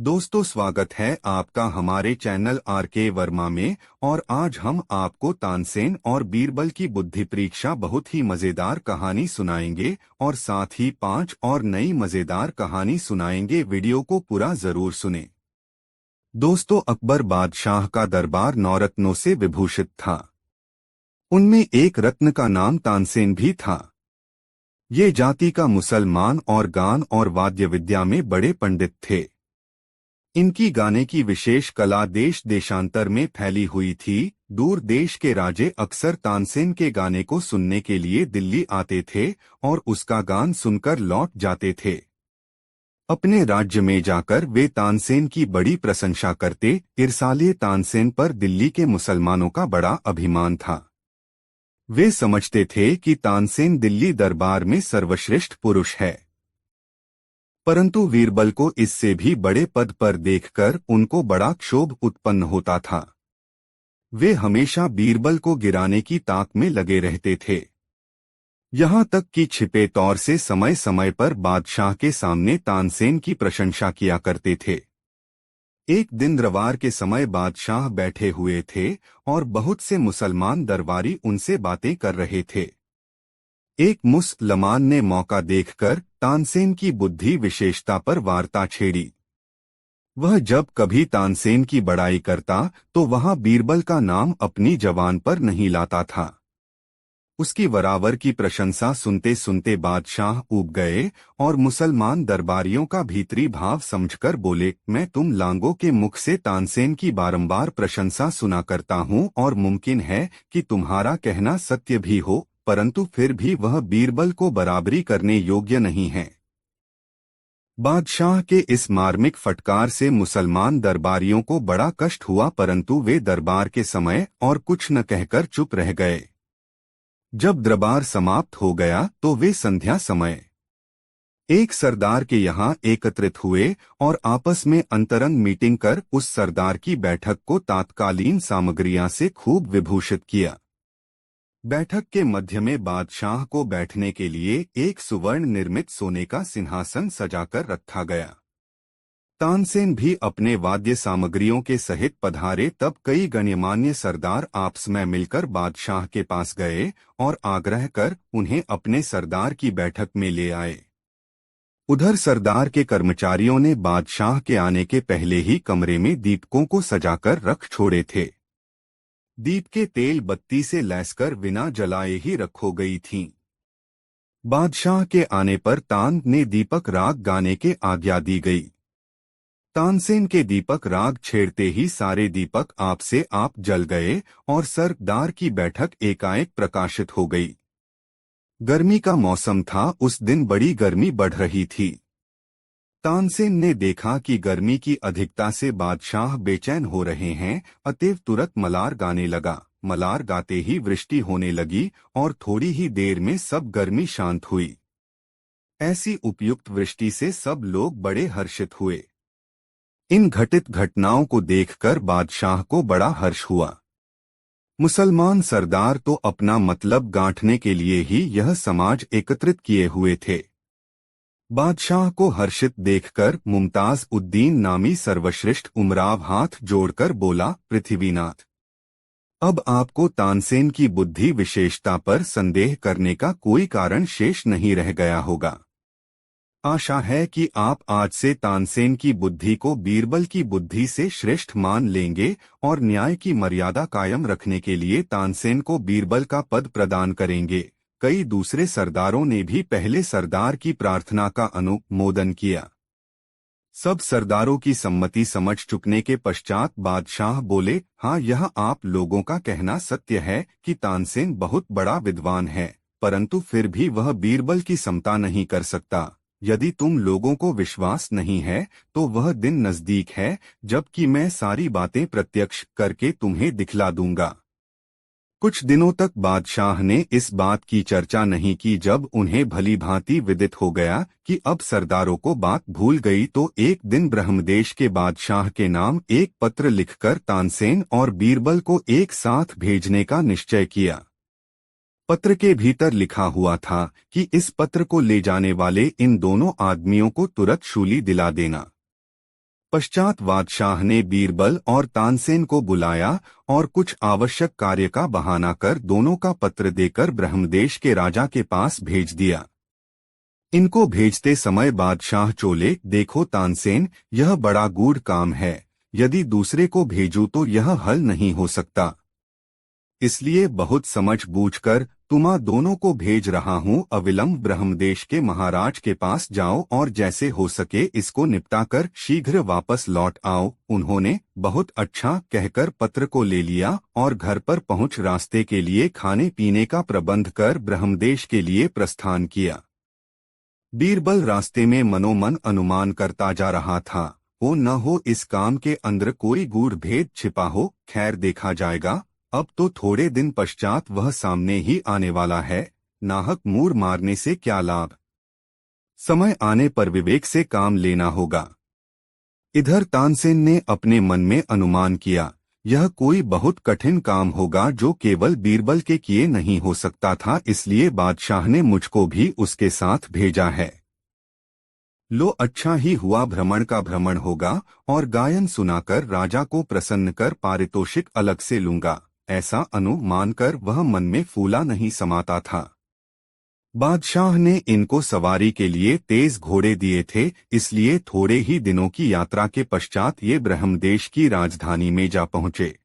दोस्तों, स्वागत है आपका हमारे चैनल आर.के. वर्मा में। और आज हम आपको तानसेन और बीरबल की बुद्धि परीक्षा बहुत ही मजेदार कहानी सुनाएंगे और साथ ही 5 और नई मजेदार कहानी सुनाएंगे। वीडियो को पूरा जरूर सुने। दोस्तों, अकबर बादशाह का दरबार 9 रत्नों से विभूषित था। उनमें एक रत्न का नाम तानसेन भी था। ये जाति का मुसलमान और गान और वाद्य विद्या में बड़े पंडित थे। इनकी गाने की विशेष कला देश देशांतर में फैली हुई थी। दूर देश के राजे अक्सर तानसेन के गाने को सुनने के लिए दिल्ली आते थे और उसका गान सुनकर लौट जाते थे। अपने राज्य में जाकर वे तानसेन की बड़ी प्रशंसा करते। इरसाले तानसेन पर दिल्ली के मुसलमानों का बड़ा अभिमान था। वे समझते थे कि तानसेन दिल्ली दरबार में सर्वश्रेष्ठ पुरुष है। परंतु बीरबल को इससे भी बड़े पद पर देखकर उनको बड़ा क्षोभ उत्पन्न होता था। वे हमेशा बीरबल को गिराने की ताक में लगे रहते थे। यहाँ तक कि छिपे तौर से समय समय पर बादशाह के सामने तानसेन की प्रशंसा किया करते थे। एक दिन रविवार के समय बादशाह बैठे हुए थे और बहुत से मुसलमान दरबारी उनसे बातें कर रहे थे। एक मुसलमान ने मौका देखकर तानसेन की बुद्धि विशेषता पर वार्ता छेड़ी। वह जब कभी तानसेन की बड़ाई करता तो वहां बीरबल का नाम अपनी जबान पर नहीं लाता था। उसकी वरावर की प्रशंसा सुनते सुनते बादशाह ऊब गए और मुसलमान दरबारियों का भीतरी भाव समझकर बोले, मैं तुम लांगों के मुख से तानसेन की बारंबार प्रशंसा सुना करता हूँ और मुमकिन है कि तुम्हारा कहना सत्य भी हो, परंतु फिर भी वह बीरबल को बराबरी करने योग्य नहीं है। बादशाह के इस मार्मिक फटकार से मुसलमान दरबारियों को बड़ा कष्ट हुआ, परंतु वे दरबार के समय और कुछ न कहकर चुप रह गए। जब दरबार समाप्त हो गया तो वे संध्या समय एक सरदार के यहाँ एकत्रित हुए और आपस में अंतरंग मीटिंग कर उस सरदार की बैठक को तात्कालीन सामग्रियां से खूब विभूषित किया। बैठक के मध्य में बादशाह को बैठने के लिए एक सुवर्ण निर्मित सोने का सिंहासन सजाकर रखा गया। तानसेन भी अपने वाद्य सामग्रियों के सहित पधारे। तब कई गण्यमान्य सरदार आपस में मिलकर बादशाह के पास गए और आग्रह कर उन्हें अपने सरदार की बैठक में ले आए। उधर सरदार के कर्मचारियों ने बादशाह के आने के पहले ही कमरे में दीपकों को सजाकर रख छोड़े थे। दीप के तेल बत्ती से लैसकर बिना जलाए ही रखो गई थीं। बादशाह के आने पर तान ने दीपक राग गाने के आज्ञा दी गई। तानसेन के दीपक राग छेड़ते ही सारे दीपक आप से आप जल गए और सरदार की बैठक एकाएक प्रकाशित हो गई। गर्मी का मौसम था। उस दिन बड़ी गर्मी बढ़ रही थी। तानसेन ने देखा कि गर्मी की अधिकता से बादशाह बेचैन हो रहे हैं, अतएव तुरंत मलार गाने लगा। मलार गाते ही वृष्टि होने लगी और थोड़ी ही देर में सब गर्मी शांत हुई। ऐसी उपयुक्त वृष्टि से सब लोग बड़े हर्षित हुए। इन घटित घटनाओं को देखकर बादशाह को बड़ा हर्ष हुआ। मुसलमान सरदार तो अपना मतलब गांठने के लिए ही यह समाज एकत्रित किए हुए थे। बादशाह को हर्षित देखकर मुमताज उद्दीन नामी सर्वश्रेष्ठ उमराव हाथ जोड़कर बोला, पृथ्वीनाथ, अब आपको तानसेन की बुद्धि विशेषता पर संदेह करने का कोई कारण शेष नहीं रह गया होगा। आशा है कि आप आज से तानसेन की बुद्धि को बीरबल की बुद्धि से श्रेष्ठ मान लेंगे और न्याय की मर्यादा कायम रखने के लिए तानसेन को बीरबल का पद प्रदान करेंगे। कई दूसरे सरदारों ने भी पहले सरदार की प्रार्थना का अनुमोदन किया। सब सरदारों की सम्मति समझ चुकने के पश्चात बादशाह बोले, हाँ, यह आप लोगों का कहना सत्य है कि तानसेन बहुत बड़ा विद्वान है, परंतु फिर भी वह बीरबल की समता नहीं कर सकता। यदि तुम लोगों को विश्वास नहीं है तो वह दिन नजदीक है जबकि मैं सारी बातें प्रत्यक्ष करके तुम्हें दिखला दूंगा। कुछ दिनों तक बादशाह ने इस बात की चर्चा नहीं की। जब उन्हें भली भांति विदित हो गया कि अब सरदारों को बात भूल गई तो एक दिन ब्रह्मदेश के बादशाह के नाम एक पत्र लिखकर तानसेन और बीरबल को एक साथ भेजने का निश्चय किया। पत्र के भीतर लिखा हुआ था कि इस पत्र को ले जाने वाले इन दोनों आदमियों को तुरंत शूली दिला देना। पश्चात बादशाह ने बीरबल और तानसेन को बुलाया और कुछ आवश्यक कार्य का बहाना कर दोनों का पत्र देकर ब्रह्मदेश के राजा के पास भेज दिया। इनको भेजते समय बादशाह चोले, देखो तानसेन, यह बड़ा गूढ़ काम है, यदि दूसरे को भेजूं तो यह हल नहीं हो सकता, इसलिए बहुत समझ बूझकर तुमा दोनों को भेज रहा हूँ। अविलंब ब्रह्मदेश के महाराज के पास जाओ और जैसे हो सके इसको निपटाकर शीघ्र वापस लौट आओ। उन्होंने बहुत अच्छा कहकर पत्र को ले लिया और घर पर पहुँच रास्ते के लिए खाने पीने का प्रबंध कर ब्रह्मदेश के लिए प्रस्थान किया। बीरबल रास्ते में मनोमन अनुमान करता जा रहा था, हो न हो इस काम के अंदर कोई गूढ़ भेद छिपा हो, खैर देखा जाएगा। अब तो थोड़े दिन पश्चात वह सामने ही आने वाला है, नाहक मूर मारने से क्या लाभ, समय आने पर विवेक से काम लेना होगा। इधर तानसेन ने अपने मन में अनुमान किया, यह कोई बहुत कठिन काम होगा जो केवल बीरबल के किए नहीं हो सकता था, इसलिए बादशाह ने मुझको भी उसके साथ भेजा है। लो अच्छा ही हुआ, भ्रमण का भ्रमण होगा और गायन सुनाकर राजा को प्रसन्न कर पारितोषिक अलग से लूंगा, ऐसा अनुमान कर वह मन में फूला नहीं समाता था। बादशाह ने इनको सवारी के लिए तेज घोड़े दिए थे, इसलिए थोड़े ही दिनों की यात्रा के पश्चात ये ब्रह्मदेश की राजधानी में जा पहुंचे।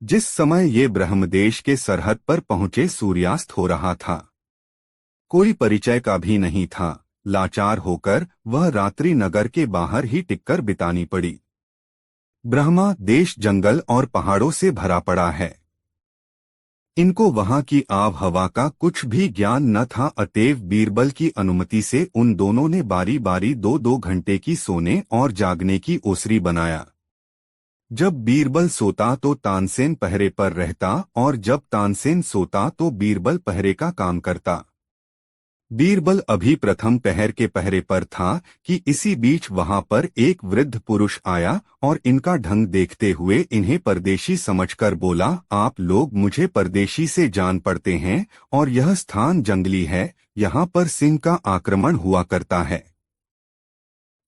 जिस समय ये ब्रह्मदेश के सरहद पर पहुंचे सूर्यास्त हो रहा था। कोई परिचय का भी नहीं था, लाचार होकर वह रात्रि नगर के बाहर ही टिककर बितानी पड़ी। ब्रह्मा देश जंगल और पहाड़ों से भरा पड़ा है, इनको वहां की आब हवा का कुछ भी ज्ञान न था, अतएव बीरबल की अनुमति से उन दोनों ने बारी बारी 2-2 घंटे की सोने और जागने की ओसरी बनाया। जब बीरबल सोता तो तानसेन पहरे पर रहता और जब तानसेन सोता तो बीरबल पहरे का काम करता। बीरबल अभी प्रथम पहर के पहरे पर था कि इसी बीच वहां पर एक वृद्ध पुरुष आया और इनका ढंग देखते हुए इन्हें परदेशी समझकर बोला, आप लोग मुझे परदेशी से जान पड़ते हैं और यह स्थान जंगली है, यहाँ पर सिंह का आक्रमण हुआ करता है,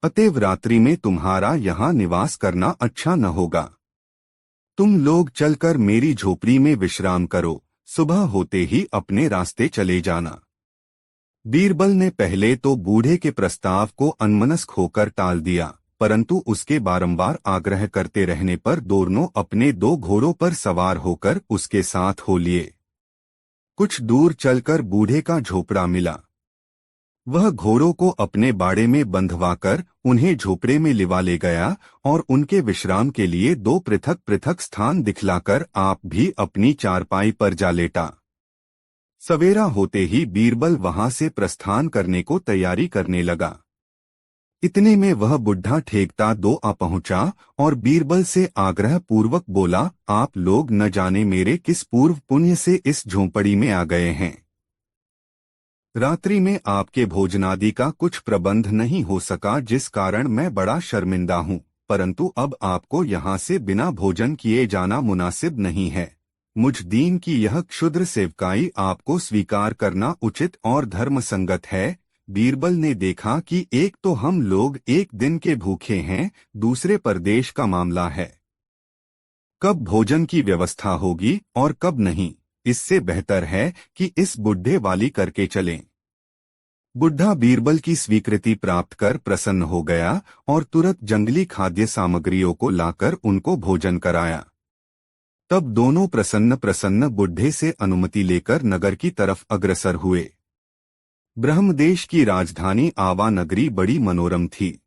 अतएव रात्रि में तुम्हारा यहाँ निवास करना अच्छा न होगा। तुम लोग चलकर मेरी झोपड़ी में विश्राम करो, सुबह होते ही अपने रास्ते चले जाना। बीरबल ने पहले तो बूढ़े के प्रस्ताव को अनमनस्क होकर टाल दिया, परंतु उसके बारंबार आग्रह करते रहने पर दोनों अपने 2 घोड़ों पर सवार होकर उसके साथ हो लिए। कुछ दूर चलकर बूढ़े का झोपड़ा मिला। वह घोड़ों को अपने बाड़े में बंधवाकर उन्हें झोपड़े में लिवा ले गया और उनके विश्राम के लिए 2 पृथक पृथक स्थान दिखलाकर आप भी अपनी चारपाई पर जा लेटा। सवेरा होते ही बीरबल वहां से प्रस्थान करने को तैयारी करने लगा। इतने में वह बुढ़ा ठेकता 2 आ पहुंचा और बीरबल से आग्रह पूर्वक बोला, आप लोग न जाने मेरे किस पूर्व पुण्य से इस झोंपड़ी में आ गए हैं। रात्रि में आपके भोजनादि का कुछ प्रबंध नहीं हो सका, जिस कारण मैं बड़ा शर्मिंदा हूँ, परंतु अब आपको यहाँ से बिना भोजन किए जाना मुनासिब नहीं है। मुझ दीन की यह क्षुद्र सेवकाई आपको स्वीकार करना उचित और धर्म संगत है। बीरबल ने देखा कि एक तो हम लोग एक दिन के भूखे हैं, दूसरे परदेश का मामला है, कब भोजन की व्यवस्था होगी और कब नहीं, इससे बेहतर है कि इस बुढ़े वाली करके चलें। बुढ़ा बीरबल की स्वीकृति प्राप्त कर प्रसन्न हो गया और तुरंत जंगली खाद्य सामग्रियों को लाकर उनको भोजन कराया। तब दोनों प्रसन्न प्रसन्न बुढ़े से अनुमति लेकर नगर की तरफ अग्रसर हुए। ब्रह्मदेश की राजधानी आवा नगरी बड़ी मनोरम थी।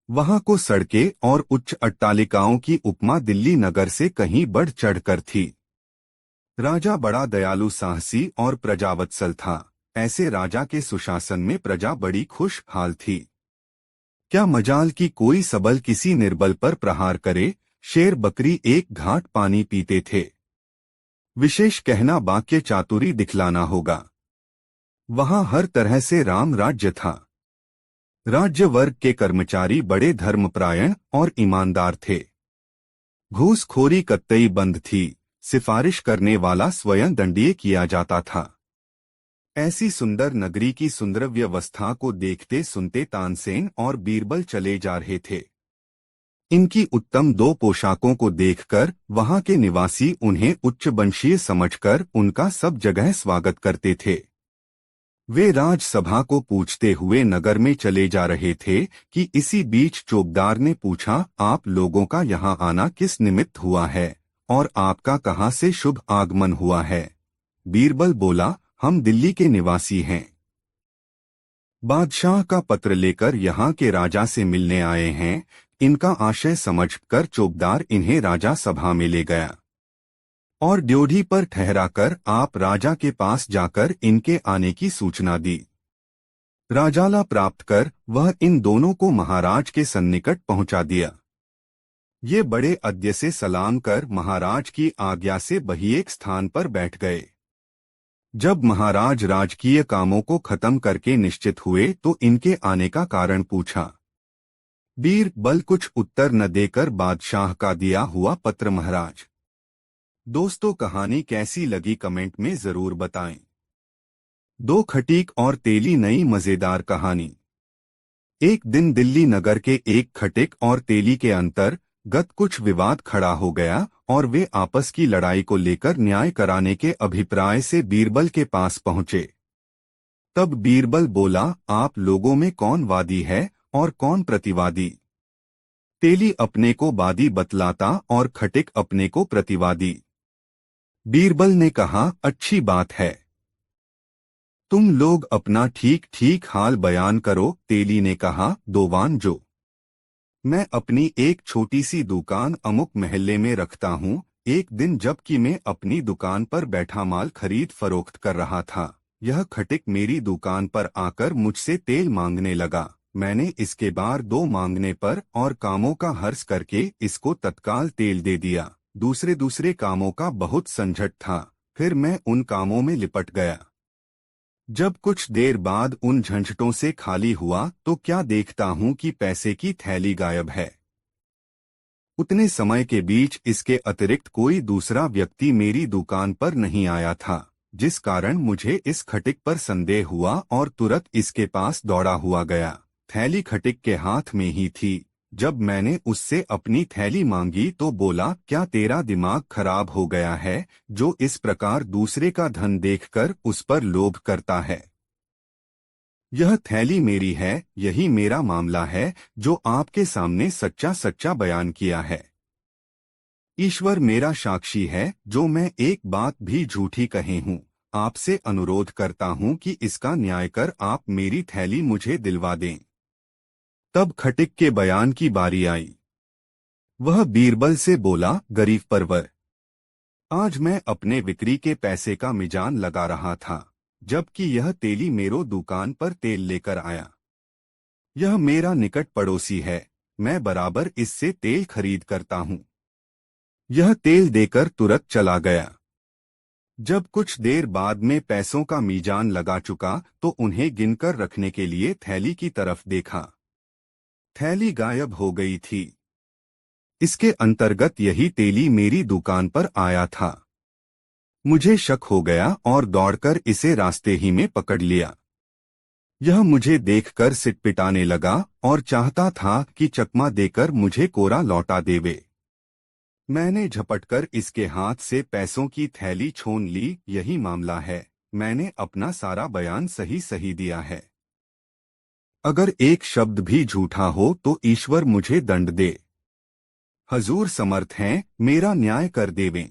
वहां को सड़कें और उच्च अट्टालिकाओं की उपमा दिल्ली नगर से कहीं बढ़ चढ़कर थी। राजा बड़ा दयालु, साहसी और प्रजावत्सल था। ऐसे राजा के सुशासन में प्रजा बड़ी खुशहाल थी। क्या मजाल कि कोई सबल किसी निर्बल पर प्रहार करे। शेर बकरी एक घाट पानी पीते थे। विशेष कहना वाक्य चातुरी दिखलाना होगा। वहां हर तरह से राम राज्य था। राज्य वर्ग के कर्मचारी बड़े धर्मपरायण और ईमानदार थे। घूसखोरी कतई बंद थी। सिफारिश करने वाला स्वयं दंडनीय किया जाता था। ऐसी सुंदर नगरी की सुंदर व्यवस्था को देखते सुनते तानसेन और बीरबल चले जा रहे थे। इनकी उत्तम दो पोशाकों को देखकर वहां के निवासी उन्हें उच्च वंशीय समझकर उनका सब जगह स्वागत करते थे। वे राजसभा को पूछते हुए नगर में चले जा रहे थे कि इसी बीच चौकीदार ने पूछा, आप लोगों का यहाँ आना किस निमित्त हुआ है और आपका कहाँ से शुभ आगमन हुआ है? बीरबल बोला, हम दिल्ली के निवासी हैं। बादशाह का पत्र लेकर यहाँ के राजा से मिलने आए हैं। इनका आशय समझकर चौकीदार इन्हें राजा सभा में ले गया और ड्योढ़ी पर ठहराकर आप राजा के पास जाकर इनके आने की सूचना दी। राजाला प्राप्त कर वह इन दोनों को महाराज के सन्निकट पहुंचा दिया। ये बड़े अद्य से सलाम कर महाराज की आज्ञा से बहिएक स्थान पर बैठ गए। जब महाराज राजकीय कामों को खत्म करके निश्चित हुए तो इनके आने का कारण पूछा। बीरबल कुछ उत्तर न देकर बादशाह का दिया हुआ पत्र महाराज। दोस्तों, कहानी कैसी लगी कमेंट में जरूर बताएं। दो खटीक और तेली नई मजेदार कहानी। एक दिन दिल्ली नगर के एक खटिक और तेली के अंतर्गत कुछ विवाद खड़ा हो गया और वे आपस की लड़ाई को लेकर न्याय कराने के अभिप्राय से बीरबल के पास पहुंचे। तब बीरबल बोला, आप लोगों में कौन वादी है और कौन प्रतिवादी? तेली अपने को वादी बतलाता और खटिक अपने को प्रतिवादी। बीरबल ने कहा, अच्छी बात है, तुम लोग अपना ठीक ठीक हाल बयान करो। तेली ने कहा, दोवान जो, मैं अपनी एक छोटी सी दुकान अमुक महल्ले में रखता हूँ। एक दिन जबकि मैं अपनी दुकान पर बैठा माल खरीद फरोख्त कर रहा था, यह खटिक मेरी दुकान पर आकर मुझसे तेल मांगने लगा। मैंने इसके बार दो मांगने पर और कामों का हर्ष करके इसको तत्काल तेल दे दिया। दूसरे कामों का बहुत संझट था, फिर मैं उन कामों में लिपट गया। जब कुछ देर बाद उन झंझटों से खाली हुआ तो क्या देखता हूँ कि पैसे की थैली गायब है। उतने समय के बीच इसके अतिरिक्त कोई दूसरा व्यक्ति मेरी दुकान पर नहीं आया था, जिस कारण मुझे इस खटिक पर संदेह हुआ और तुरंत इसके पास दौड़ा हुआ गया। थैली खटिक के हाथ में ही थी। जब मैंने उससे अपनी थैली मांगी तो बोला, क्या तेरा दिमाग खराब हो गया है जो इस प्रकार दूसरे का धन देखकर उस पर लोभ करता है? यह थैली मेरी है, यही मेरा मामला है जो आपके सामने सच्चा सच्चा बयान किया है। ईश्वर मेरा साक्षी है जो मैं एक बात भी झूठी कहे हूँ। आपसे अनुरोध करता हूँ कि इसका न्याय कर आप मेरी थैली मुझे दिलवा दें। तब खटिक के बयान की बारी आई। वह बीरबल से बोला, गरीब परवर, आज मैं अपने बिक्री के पैसे का मिजान लगा रहा था, जबकि यह तेली मेरो दुकान पर तेल लेकर आया। यह मेरा निकट पड़ोसी है, मैं बराबर इससे तेल खरीद करता हूँ। यह तेल देकर तुरंत चला गया। जब कुछ देर बाद में पैसों का मीजान लगा चुका तो उन्हें गिनकर रखने के लिए थैली की तरफ देखा। थैली गायब हो गई थी। इसके अंतर्गत यही तेली मेरी दुकान पर आया था। मुझे शक हो गया और दौड़कर इसे रास्ते ही में पकड़ लिया। यह मुझे देखकर सिटपिटाने लगा और चाहता था कि चकमा देकर मुझे कोरा लौटा देवे। मैंने झपटकर इसके हाथ से पैसों की थैली छीन ली। यही मामला है, मैंने अपना सारा बयान सही सही दिया है। अगर एक शब्द भी झूठा हो तो ईश्वर मुझे दंड दे। हजूर समर्थ हैं, मेरा न्याय कर देवें।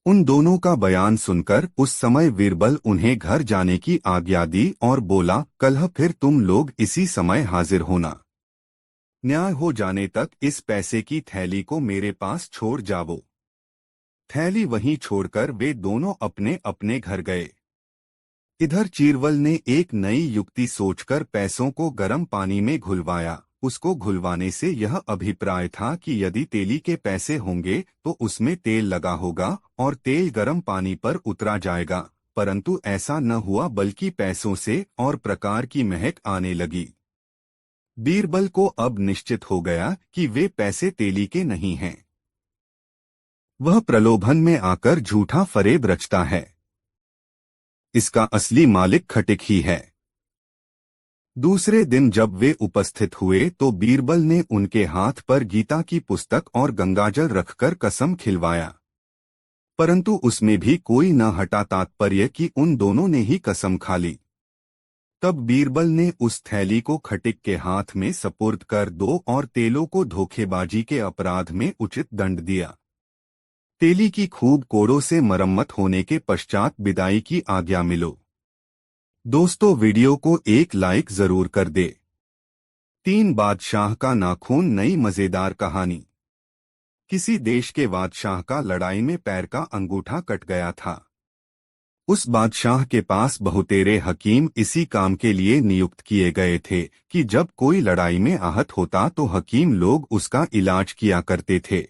उन दोनों का बयान सुनकर उस समय बीरबल उन्हें घर जाने की आज्ञा दी और बोला, कल फिर तुम लोग इसी समय हाजिर होना। न्याय हो जाने तक इस पैसे की थैली को मेरे पास छोड़ जावो। थैली वहीं छोड़कर वे दोनों अपने अपने घर गए। इधर चीरवल ने एक नई युक्ति सोचकर पैसों को गर्म पानी में घुलवाया। उसको घुलवाने से यह अभिप्राय था कि यदि तेली के पैसे होंगे तो उसमें तेल लगा होगा और तेल गर्म पानी पर उतरा जाएगा, परंतु ऐसा न हुआ, बल्कि पैसों से और प्रकार की महक आने लगी। बीरबल को अब निश्चित हो गया कि वे पैसे तेली के नहीं हैं। वह प्रलोभन में आकर झूठा फरेब रचता है। इसका असली मालिक खटिक ही है। दूसरे दिन जब वे उपस्थित हुए तो बीरबल ने उनके हाथ पर गीता की पुस्तक और गंगाजल रखकर कसम खिलवाया, परंतु उसमें भी कोई न हटा तात्पर्य कि उन दोनों ने ही कसम खा ली। तब बीरबल ने उस थैली को खटिक के हाथ में सपुर्द कर दो और तेलों को धोखेबाजी के अपराध में उचित दंड दिया। तेली की खूब कोड़ों से मरम्मत होने के पश्चात विदाई की आज्ञा मिलो। दोस्तों, वीडियो को एक लाइक जरूर कर दे। 3 बादशाह का नाखून नई मजेदार कहानी। किसी देश के बादशाह का लड़ाई में पैर का अंगूठा कट गया था। उस बादशाह के पास बहुतेरे हकीम इसी काम के लिए नियुक्त किए गए थे कि जब कोई लड़ाई में आहत होता तो हकीम लोग उसका इलाज किया करते थे।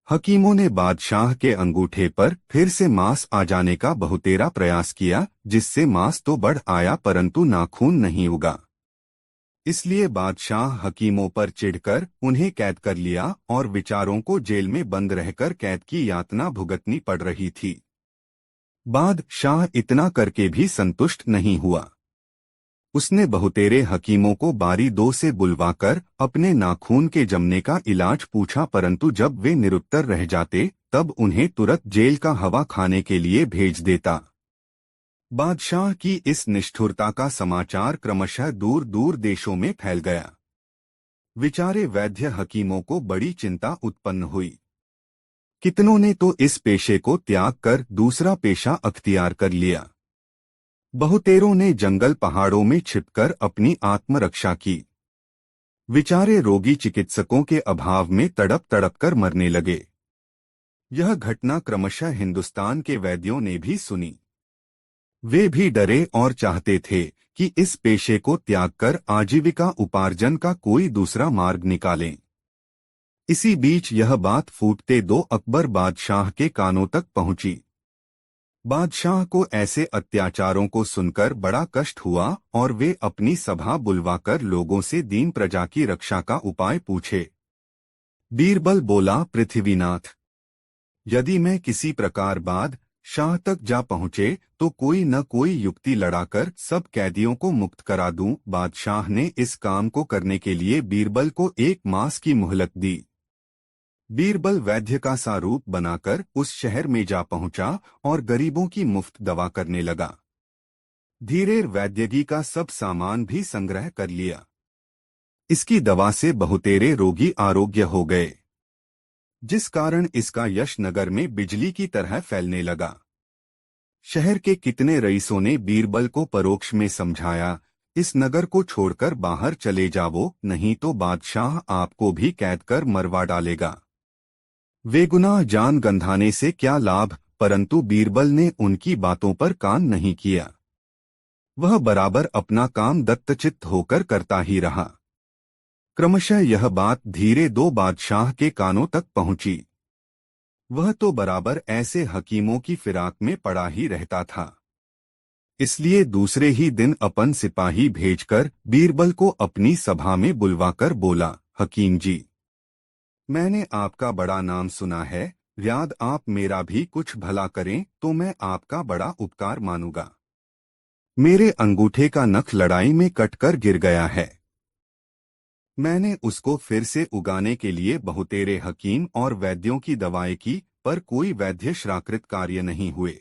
हकीमों ने बादशाह के अंगूठे पर फिर से मांस आ जाने का बहुतेरा प्रयास किया, जिससे मांस तो बढ़ आया परंतु नाखून नहीं उगा। इसलिए बादशाह हकीमों पर चिढ़कर उन्हें कैद कर लिया और विचारों को जेल में बंद रहकर कैद की यातना भुगतनी पड़ रही थी। बादशाह इतना करके भी संतुष्ट नहीं हुआ। उसने बहुतेरे हकीमों को बारी दो से बुलवाकर अपने नाखून के जमने का इलाज पूछा, परंतु जब वे निरुत्तर रह जाते तब उन्हें तुरंत जेल का हवा खाने के लिए भेज देता। बादशाह की इस निष्ठुरता का समाचार क्रमशः दूर दूर देशों में फैल गया। विचारे वैद्य हकीमों को बड़ी चिंता उत्पन्न हुई। कितनों ने तो इस पेशे को त्याग कर दूसरा पेशा अख्तियार कर लिया। बहुतेरों ने जंगल पहाड़ों में छिपकर अपनी आत्मरक्षा की। विचारे रोगी चिकित्सकों के अभाव में तड़प तड़प कर मरने लगे। यह घटना क्रमशः हिंदुस्तान के वैद्यों ने भी सुनी। वे भी डरे और चाहते थे कि इस पेशे को त्याग कर आजीविका उपार्जन का कोई दूसरा मार्ग निकालें। इसी बीच यह बात फूटते 2 अकबर बादशाह के कानों तक पहुंची। बादशाह को ऐसे अत्याचारों को सुनकर बड़ा कष्ट हुआ और वे अपनी सभा बुलवाकर लोगों से दीन प्रजा की रक्षा का उपाय पूछे। बीरबल बोला, पृथ्वीनाथ, यदि मैं किसी प्रकार बादशाह तक जा पहुंचे तो कोई न कोई युक्ति लड़ाकर सब कैदियों को मुक्त करा दूं। बादशाह ने इस काम को करने के लिए बीरबल को 1 मास की मोहलत दी। बीरबल वैद्य का सा रूप बनाकर उस शहर में जा पहुंचा और गरीबों की मुफ्त दवा करने लगा। धीरे वैद्यगी का सब सामान भी संग्रह कर लिया। इसकी दवा से बहुतेरे रोगी आरोग्य हो गए, जिस कारण इसका यश नगर में बिजली की तरह फैलने लगा। शहर के कितने रईसों ने बीरबल को परोक्ष में समझाया, इस नगर को छोड़कर बाहर चले जाओ, नहीं तो बादशाह आपको भी कैद कर मरवा डालेगा। बेगुनाह जान गंधाने से क्या लाभ, परंतु बीरबल ने उनकी बातों पर कान नहीं किया। वह बराबर अपना काम दत्तचित्त होकर करता ही रहा। क्रमशः यह बात धीरे 2 बादशाह के कानों तक पहुंची। वह तो बराबर ऐसे हकीमों की फिराक में पड़ा ही रहता था। इसलिए दूसरे ही दिन अपन सिपाही भेजकर बीरबल को अपनी सभा में बुलवाकर बोला, हकीम जी, मैंने आपका बड़ा नाम सुना है, यदि आप मेरा भी कुछ भला करें तो मैं आपका बड़ा उपकार मानूंगा। मेरे अंगूठे का नख लड़ाई में कटकर गिर गया है। मैंने उसको फिर से उगाने के लिए बहुतेरे हकीम और वैद्यों की दवाएं की, पर कोई वैद्य श्राकृत कार्य नहीं हुए।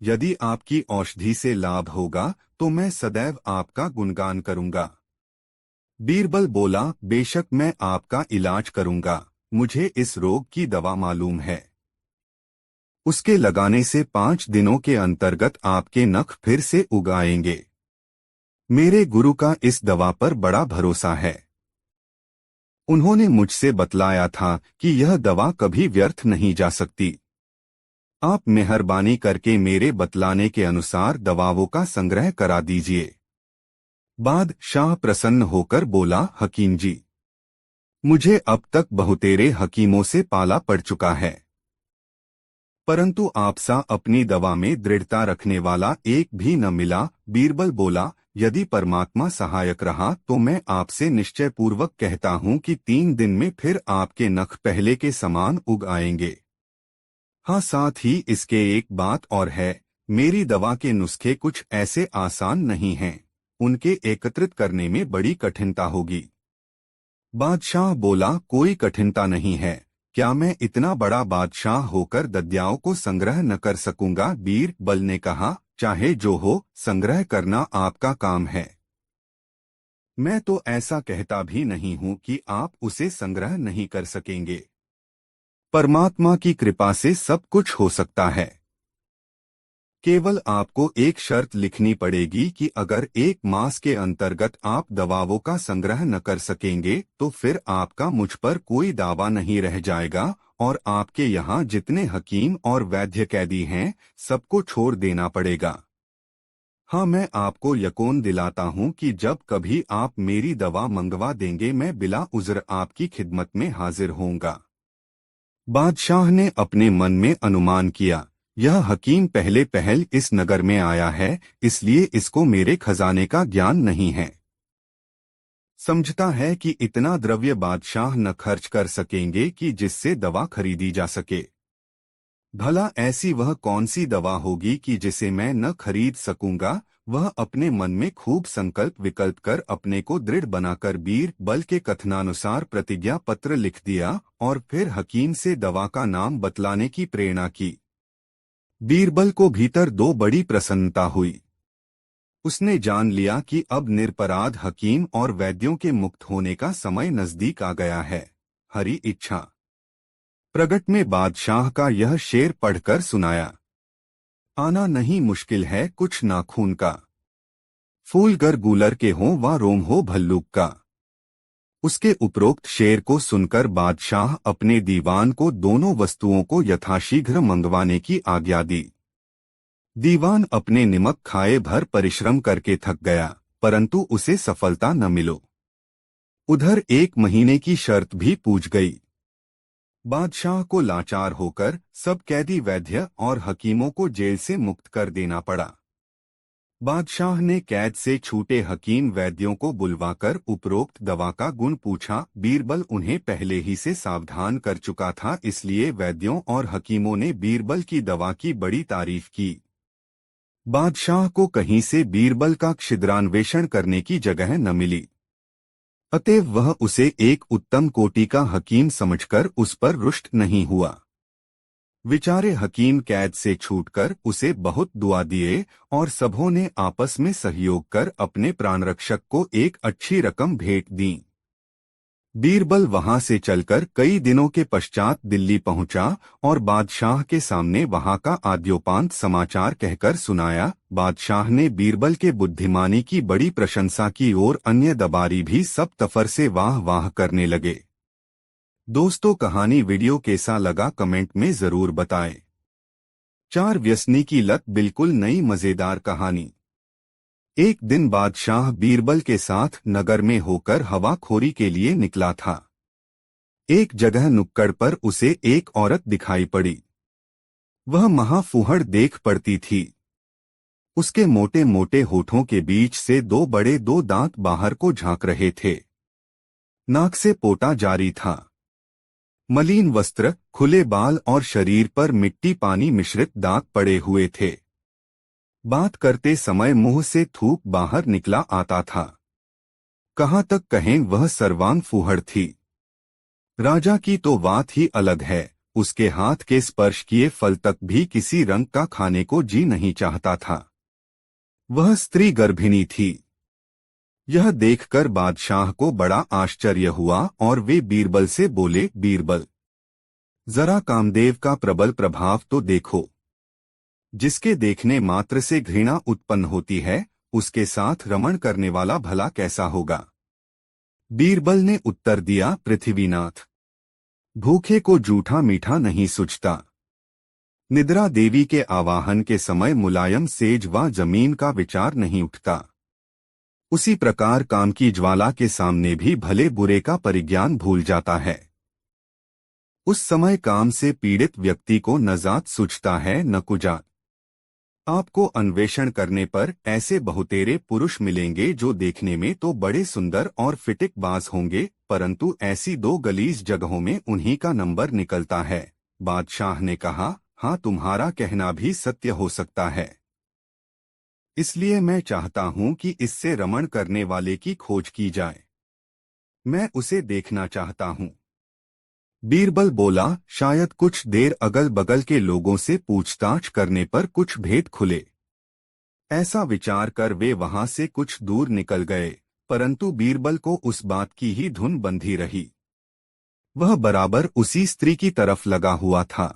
यदि आपकी औषधि से लाभ होगा तो मैं सदैव आपका गुणगान करूंगा। बीरबल बोला, बेशक मैं आपका इलाज करूंगा, मुझे इस रोग की दवा मालूम है। उसके लगाने से 5 दिनों के अंतर्गत आपके नख फिर से उगाएंगे। मेरे गुरु का इस दवा पर बड़ा भरोसा है। उन्होंने मुझसे बतलाया था कि यह दवा कभी व्यर्थ नहीं जा सकती। आप मेहरबानी करके मेरे बतलाने के अनुसार दवाओं का संग्रह करा दीजिए। बादशाह प्रसन्न होकर बोला, हकीम जी, मुझे अब तक बहुतेरे हकीमों से पाला पड़ चुका है, परंतु आपसा अपनी दवा में दृढ़ता रखने वाला एक भी न मिला। बीरबल बोला, यदि परमात्मा सहायक रहा तो मैं आपसे निश्चय पूर्वक कहता हूं कि 3 दिन में फिर आपके नख पहले के समान उग आएंगे। हाँ, साथ ही इसके एक बात और है, मेरी दवा के नुस्खे कुछ ऐसे आसान नहीं हैं। उनके एकत्रित करने में बड़ी कठिनता होगी। बादशाह बोला, कोई कठिनता नहीं है। क्या मैं इतना बड़ा बादशाह होकर दद्याओं को संग्रह न कर सकूंगा? बीरबल ने कहा, चाहे जो हो, संग्रह करना आपका काम है। मैं तो ऐसा कहता भी नहीं हूं कि आप उसे संग्रह नहीं कर सकेंगे। परमात्मा की कृपा से सब कुछ हो सकता है। केवल आपको एक शर्त लिखनी पड़ेगी कि अगर 1 मास के अंतर्गत आप दवाओं का संग्रह न कर सकेंगे तो फिर आपका मुझ पर कोई दावा नहीं रह जाएगा और आपके यहाँ जितने हकीम और वैद्य कैदी हैं सबको छोड़ देना पड़ेगा। हाँ, मैं आपको यकीन दिलाता हूँ कि जब कभी आप मेरी दवा मंगवा देंगे मैं बिला उज़्र आपकी खिदमत में हाजिर होऊंगा। बादशाह ने अपने मन में अनुमान किया, यह हकीम पहले पहल इस नगर में आया है, इसलिए इसको मेरे खजाने का ज्ञान नहीं है। समझता है कि इतना द्रव्य बादशाह न खर्च कर सकेंगे कि जिससे दवा खरीदी जा सके। भला ऐसी वह कौन सी दवा होगी कि जिसे मैं न खरीद सकूंगा? वह अपने मन में खूब संकल्प विकल्प कर अपने को दृढ़ बनाकर बीरबल के कथनानुसार प्रतिज्ञा पत्र लिख दिया और फिर हकीम से दवा का नाम बतलाने की प्रेरणा की। बीरबल को भीतर दो बड़ी प्रसन्नता हुई। उसने जान लिया कि अब निरपराध हकीम और वैद्यों के मुक्त होने का समय नजदीक आ गया है। हरी इच्छा प्रगट में बादशाह का यह शेर पढ़कर सुनाया। आना नहीं मुश्किल है कुछ नाखून का, फूल गर गूलर के हों व रोम हो भल्लूक का। उसके उपरोक्त शेर को सुनकर बादशाह अपने दीवान को दोनों वस्तुओं को यथाशीघ्र मंगवाने की आज्ञा दी। दीवान अपने निमक खाए भर परिश्रम करके थक गया, परंतु उसे सफलता न मिलो। उधर 1 महीने की शर्त भी पूछ गई। बादशाह को लाचार होकर सब कैदी वैद्य और हकीमों को जेल से मुक्त कर देना पड़ा। बादशाह ने कैद से छूटे हकीम वैद्यों को बुलवाकर उपरोक्त दवा का गुण पूछा। बीरबल उन्हें पहले ही से सावधान कर चुका था, इसलिए वैद्यों और हकीमों ने बीरबल की दवा की बड़ी तारीफ की। बादशाह को कहीं से बीरबल का छिद्रान्वेषण करने की जगह न मिली, अतएव वह उसे एक उत्तम कोटि का हकीम समझकर उस पर रुष्ट नहीं हुआ। बेचारे हकीम कैद से छूटकर उसे बहुत दुआ दिए और सबों ने आपस में सहयोग कर अपने प्राणरक्षक को एक अच्छी रकम भेंट दी। बीरबल वहां से चलकर कई दिनों के पश्चात दिल्ली पहुंचा और बादशाह के सामने वहां का आद्योपांत समाचार कहकर सुनाया। बादशाह ने बीरबल के बुद्धिमानी की बड़ी प्रशंसा की और अन्य दबारी भी सब तफर से वाह वाह करने लगे। दोस्तों, कहानी वीडियो कैसा लगा कमेंट में जरूर बताएं। 4 व्यसनी की लत बिल्कुल नई मजेदार कहानी। एक दिन बादशाह बीरबल के साथ नगर में होकर हवाखोरी के लिए निकला था। एक जगह नुक्कड़ पर उसे एक औरत दिखाई पड़ी। वह महाफूहड़ देख पड़ती थी। उसके मोटे मोटे होठों के बीच से 2 बड़े 2 दांत बाहर को झांक रहे थे। नाक से पोटा जारी था। मलिन वस्त्र, खुले बाल और शरीर पर मिट्टी पानी मिश्रित दाग पड़े हुए थे। बात करते समय मुंह से थूक बाहर निकला आता था। कहाँ तक कहें वह सर्वांग फूहड़ थी। राजा की तो बात ही अलग है, उसके हाथ के स्पर्श किए फल तक भी किसी रंग का खाने को जी नहीं चाहता था। वह स्त्री गर्भिणी थी। यह देखकर बादशाह को बड़ा आश्चर्य हुआ और वे बीरबल से बोले, बीरबल, जरा कामदेव का प्रबल प्रभाव तो देखो। जिसके देखने मात्र से घृणा उत्पन्न होती है, उसके साथ रमण करने वाला भला कैसा होगा? बीरबल ने उत्तर दिया, पृथ्वीनाथ, भूखे को जूठा मीठा नहीं सूझता। निद्रा देवी के आवाहन के समय मुलायम सेज व जमीन का विचार नहीं उठता। उसी प्रकार काम की ज्वाला के सामने भी भले बुरे का परिज्ञान भूल जाता है। उस समय काम से पीड़ित व्यक्ति को न जात सूझता है न कुजात। आपको अन्वेषण करने पर ऐसे बहुतेरे पुरुष मिलेंगे जो देखने में तो बड़े सुंदर और फिटिक बाज होंगे, परंतु ऐसी 2 गलीज जगहों में उन्हीं का नंबर निकलता है। बादशाह ने कहा, हाँ, तुम्हारा कहना भी सत्य हो सकता है। इसलिए मैं चाहता हूं कि इससे रमण करने वाले की खोज की जाए। मैं उसे देखना चाहता हूं। बीरबल बोला, शायद कुछ देर अगल बगल के लोगों से पूछताछ करने पर कुछ भेद खुले। ऐसा विचार कर वे वहां से कुछ दूर निकल गए, परंतु बीरबल को उस बात की ही धुन बंधी रही। वह बराबर उसी स्त्री की तरफ लगा हुआ था।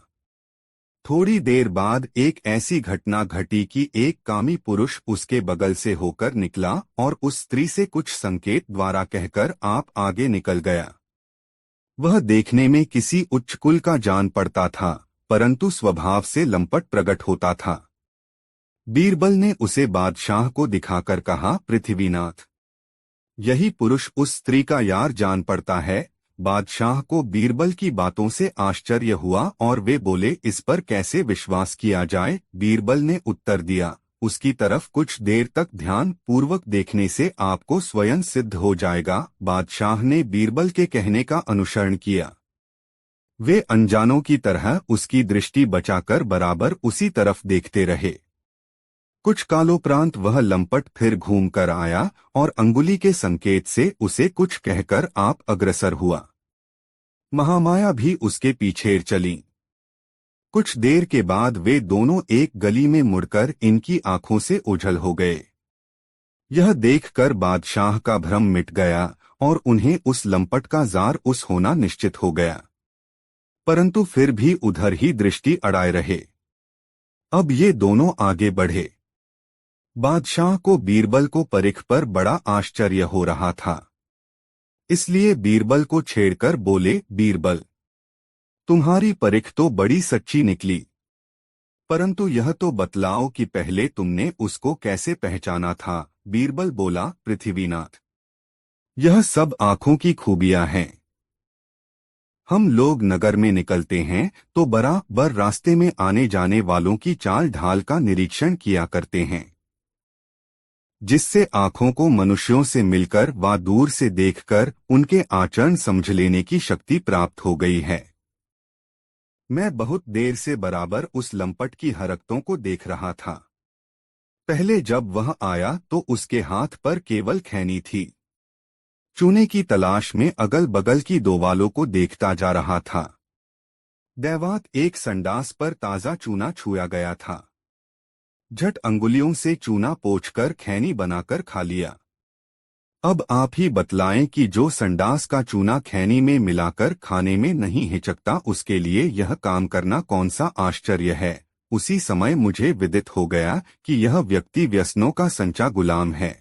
थोड़ी देर बाद एक ऐसी घटना घटी कि एक कामी पुरुष उसके बगल से होकर निकला और उस स्त्री से कुछ संकेत द्वारा कहकर आप आगे निकल गया। वह देखने में किसी उच्च कुल का जान पड़ता था, परंतु स्वभाव से लंपट प्रकट होता था। बीरबल ने उसे बादशाह को दिखाकर कहा, पृथ्वीनाथ, यही पुरुष उस स्त्री का यार जान पड़ता है। बादशाह को बीरबल की बातों से आश्चर्य हुआ और वे बोले, इस पर कैसे विश्वास किया जाए। बीरबल ने उत्तर दिया, उसकी तरफ कुछ देर तक ध्यान पूर्वक देखने से आपको स्वयं सिद्ध हो जाएगा। बादशाह ने बीरबल के कहने का अनुसरण किया। वे अनजानों की तरह उसकी दृष्टि बचाकर बराबर उसी तरफ देखते रहे। कुछ कालोपरांत वह लंपट फिर घूम कर आया और अंगुली के संकेत से उसे कुछ कहकर आप अग्रसर हुआ। महामाया भी उसके पीछे चली। कुछ देर के बाद वे दोनों एक गली में मुड़कर इनकी आंखों से ओझल हो गए। यह देखकर बादशाह का भ्रम मिट गया और उन्हें उस लंपट का जार उस होना निश्चित हो गया, परंतु फिर भी उधर ही दृष्टि अड़ाए रहे। अब ये दोनों आगे बढ़े। बादशाह को बीरबल को परिख पर बड़ा आश्चर्य हो रहा था, इसलिए बीरबल को छेड़कर बोले, बीरबल, तुम्हारी परिख तो बड़ी सच्ची निकली, परंतु यह तो बतलाओ कि पहले तुमने उसको कैसे पहचाना था। बीरबल बोला, पृथ्वीनाथ, यह सब आंखों की खूबियां हैं। हम लोग नगर में निकलते हैं तो बराबर रास्ते में आने जाने वालों की चाल ढाल का निरीक्षण किया करते हैं, जिससे आंखों को मनुष्यों से मिलकर व दूर से देखकर उनके आचरण समझ लेने की शक्ति प्राप्त हो गई है। मैं बहुत देर से बराबर उस लंपट की हरकतों को देख रहा था। पहले जब वह आया तो उसके हाथ पर केवल खैनी थी। चूने की तलाश में अगल बगल की दोवालों को देखता जा रहा था। दैवात एक संडास पर ताजा चूना छुआ गया था। झट अंगुलियों से चूना पोंछकर खैनी बनाकर खा लिया। अब आप ही बतलाएं कि जो संडास का चूना खैनी में मिलाकर खाने में नहीं हिचकता, उसके लिए यह काम करना कौन सा आश्चर्य है। उसी समय मुझे विदित हो गया कि यह व्यक्ति व्यसनों का संचा गुलाम है।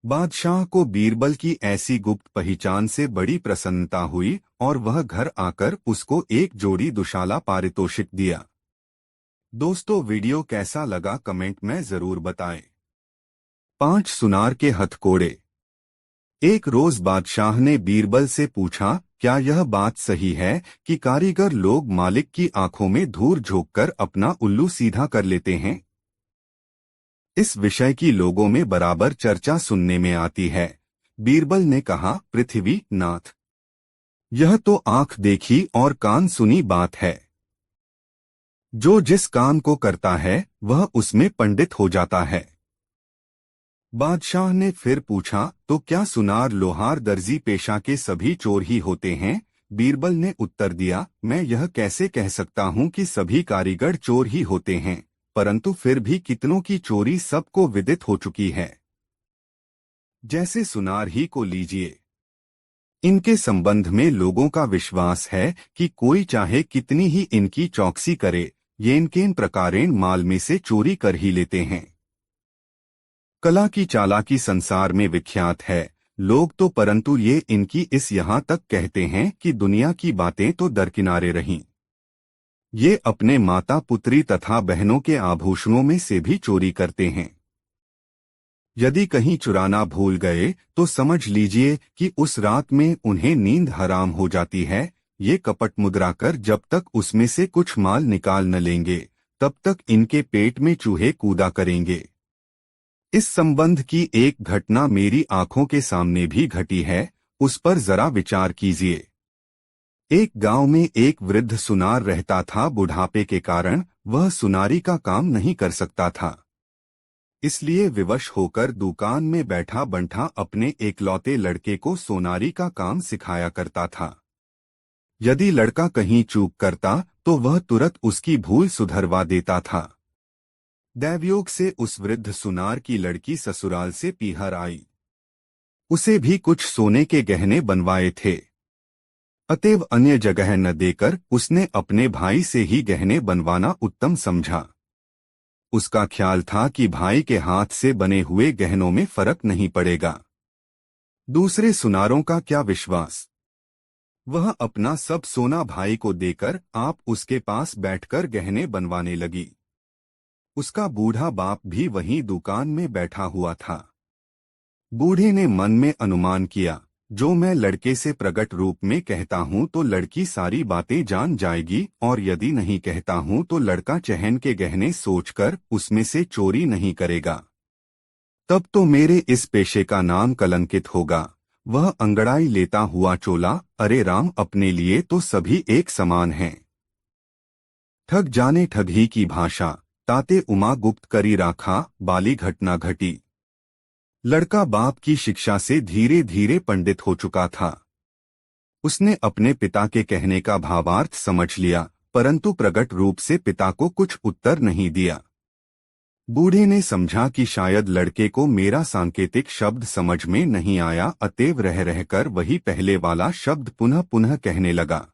बादशाह को बीरबल की ऐसी गुप्त पहचान से बड़ी प्रसन्नता हुई और वह घर आकर उसको एक जोड़ी दुशाला पारितोषिक दिया। दोस्तों, वीडियो कैसा लगा कमेंट में जरूर बताएं। 5 सुनार के हथकड़े। एक रोज बादशाह ने बीरबल से पूछा, क्या यह बात सही है कि कारीगर लोग मालिक की आंखों में धूल झोंककर अपना उल्लू सीधा कर लेते हैं? इस विषय की लोगों में बराबर चर्चा सुनने में आती है। बीरबल ने कहा, पृथ्वी नाथ, यह तो आंख देखी और कान सुनी बात है। जो जिस काम को करता है वह उसमें पंडित हो जाता है। बादशाह ने फिर पूछा, तो क्या सुनार, लोहार, दर्जी पेशा के सभी चोर ही होते हैं? बीरबल ने उत्तर दिया, मैं यह कैसे कह सकता हूँ कि सभी कारीगर चोर ही होते हैं, परंतु फिर भी कितनों की चोरी सबको विदित हो चुकी है। जैसे सुनार ही को लीजिए। इनके संबंध में लोगों का विश्वास है कि कोई चाहे कितनी ही इनकी चौकसी करे, ये इनकेन प्रकारेण माल में से चोरी कर ही लेते हैं। कला की चालाकी संसार में विख्यात है। लोग तो परंतु ये इनकी इस यहाँ तक कहते हैं कि दुनिया की बातें तो दरकिनारे रहीं, ये अपने माता पुत्री तथा बहनों के आभूषणों में से भी चोरी करते हैं। यदि कहीं चुराना भूल गए तो समझ लीजिए कि उस रात में उन्हें नींद हराम हो जाती है। ये कपट मुद्रा कर जब तक उसमें से कुछ माल निकाल न लेंगे, तब तक इनके पेट में चूहे कूदा करेंगे। इस संबंध की एक घटना मेरी आंखों के सामने भी घटी है, उस पर जरा विचार कीजिए। एक गांव में एक वृद्ध सुनार रहता था। बुढ़ापे के कारण वह सुनारी का काम नहीं कर सकता था। इसलिए विवश होकर दुकान में बैठा बंठा अपने एकलौते लड़के को सोनारी का काम सिखाया करता था। यदि लड़का कहीं चूक करता तो वह तुरंत उसकी भूल सुधरवा देता था। दैवयोग से उस वृद्ध सुनार की लड़की ससुराल से पीहर आई। उसे भी कुछ सोने के गहने बनवाए थे, अतएव अन्य जगह न देकर उसने अपने भाई से ही गहने बनवाना उत्तम समझा। उसका ख्याल था कि भाई के हाथ से बने हुए गहनों में फर्क नहीं पड़ेगा। दूसरे सुनारों का क्या विश्वास। वह अपना सब सोना भाई को देकर आप उसके पास बैठकर गहने बनवाने लगी। उसका बूढ़ा बाप भी वहीं दुकान में बैठा हुआ था। बूढ़े ने मन में अनुमान किया, जो मैं लड़के से प्रकट रूप में कहता हूं तो लड़की सारी बातें जान जाएगी, और यदि नहीं कहता हूं तो लड़का चहन के गहने सोचकर उसमें से चोरी नहीं करेगा। तब तो मेरे इस पेशे का नाम कलंकित होगा। वह अंगड़ाई लेता हुआ चोला, अरे राम, अपने लिए तो सभी एक समान हैं। ठग जाने ठगी की भाषा, ताते उमा गुप्त करी राखा, बाली घटना घटी। लड़का बाप की शिक्षा से धीरे धीरे पंडित हो चुका था। उसने अपने पिता के कहने का भावार्थ समझ लिया, परंतु प्रकट रूप से पिता को कुछ उत्तर नहीं दिया। बूढ़े ने समझा कि शायद लड़के को मेरा सांकेतिक शब्द समझ में नहीं आया, अतएव रह रहकर वही पहले वाला शब्द पुनः पुनः कहने लगा।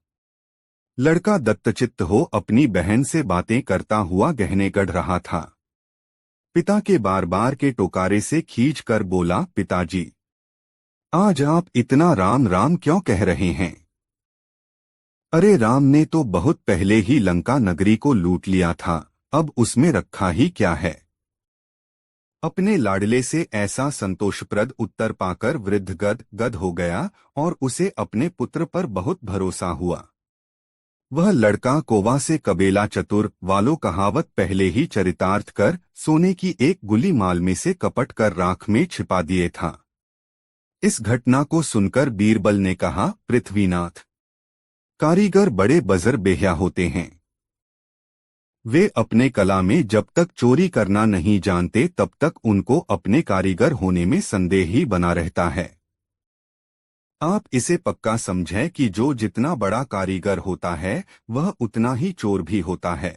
लड़का दत्तचित्त हो अपनी बहन से बातें करता हुआ गहने गढ़ रहा था। पिता के बार बार के टोकारे से खींच कर बोला, पिताजी, आज आप इतना राम राम क्यों कह रहे हैं? अरे राम ने तो बहुत पहले ही लंका नगरी को लूट लिया था, अब उसमें रखा ही क्या है? अपने लाडले से ऐसा संतोषप्रद उत्तर पाकर वृद्ध गद हो गया और उसे अपने पुत्र पर बहुत भरोसा हुआ। वह लड़का कोवा से कबेला चतुर वालों कहावत पहले ही चरितार्थ कर सोने की एक गुली माल में से कपट कर राख में छिपा दिए था। इस घटना को सुनकर बीरबल ने कहा, पृथ्वीनाथ, कारीगर बड़े बजर बेहया होते हैं। वे अपने कला में जब तक चोरी करना नहीं जानते तब तक उनको अपने कारीगर होने में संदेह ही बना रहता है। आप इसे पक्का समझें कि जो जितना बड़ा कारीगर होता है वह उतना ही चोर भी होता है।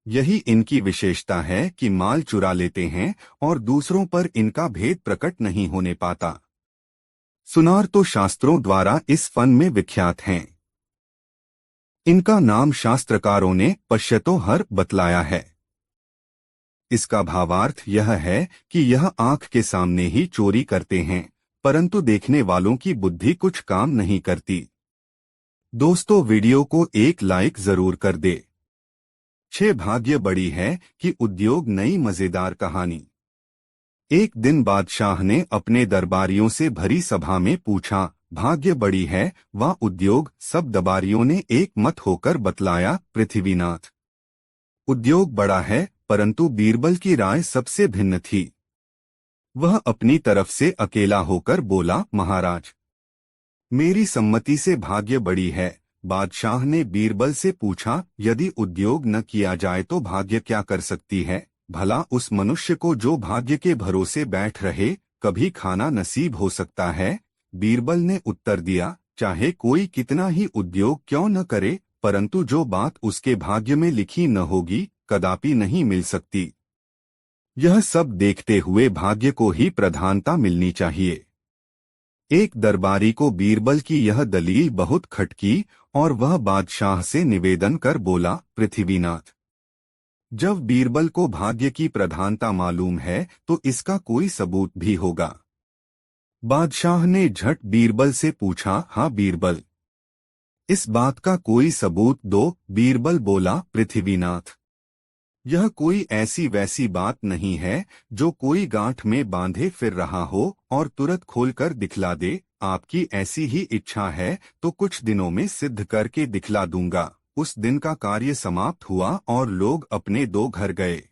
यही इनकी विशेषता है कि माल चुरा लेते हैं और दूसरों पर इनका भेद प्रकट नहीं होने पाता। सुनार तो शास्त्रों द्वारा इस फन में विख्यात हैं। इनका नाम शास्त्रकारों ने पश्यतो हर बतलाया है। इसका भावार्थ यह है कि यह आंख के सामने ही चोरी करते हैं, परंतु देखने वालों की बुद्धि कुछ काम नहीं करती। दोस्तों, वीडियो को एक लाइक जरूर कर दे। 6 भाग्य बड़ी है कि उद्योग नई मजेदार कहानी। एक दिन बादशाह ने अपने दरबारियों से भरी सभा में पूछा, भाग्य बड़ी है व उद्योग? सब दरबारियों ने एक मत होकर बतलाया, पृथ्वीनाथ। उद्योग बड़ा है, परंतु बीरबल की राय सबसे भिन्न थी। वह अपनी तरफ से अकेला होकर बोला, महाराज, मेरी सम्मति से भाग्य बड़ी है। बादशाह ने बीरबल से पूछा, यदि उद्योग न किया जाए तो भाग्य क्या कर सकती है? भला उस मनुष्य को जो भाग्य के भरोसे बैठ रहे, कभी खाना नसीब हो सकता है? बीरबल ने उत्तर दिया, चाहे कोई कितना ही उद्योग क्यों न करे, परंतु जो बात उसके भाग्य में लिखी न होगी कदापि नहीं मिल सकती। यह सब देखते हुए भाग्य को ही प्रधानता मिलनी चाहिए। एक दरबारी को बीरबल की यह दलील बहुत खटकी और वह बादशाह से निवेदन कर बोला, पृथ्वीनाथ, जब बीरबल को भाग्य की प्रधानता मालूम है तो इसका कोई सबूत भी होगा। बादशाह ने झट बीरबल से पूछा, हाँ बीरबल, इस बात का कोई सबूत दो। बीरबल बोला, पृथ्वीनाथ, यह कोई ऐसी वैसी बात नहीं है जो कोई गांठ में बांधे फिर रहा हो और तुरंत खोलकर दिखला दे। आपकी ऐसी ही इच्छा है तो कुछ दिनों में सिद्ध करके दिखला दूंगा। उस दिन का कार्य समाप्त हुआ और लोग अपने दो घर गए।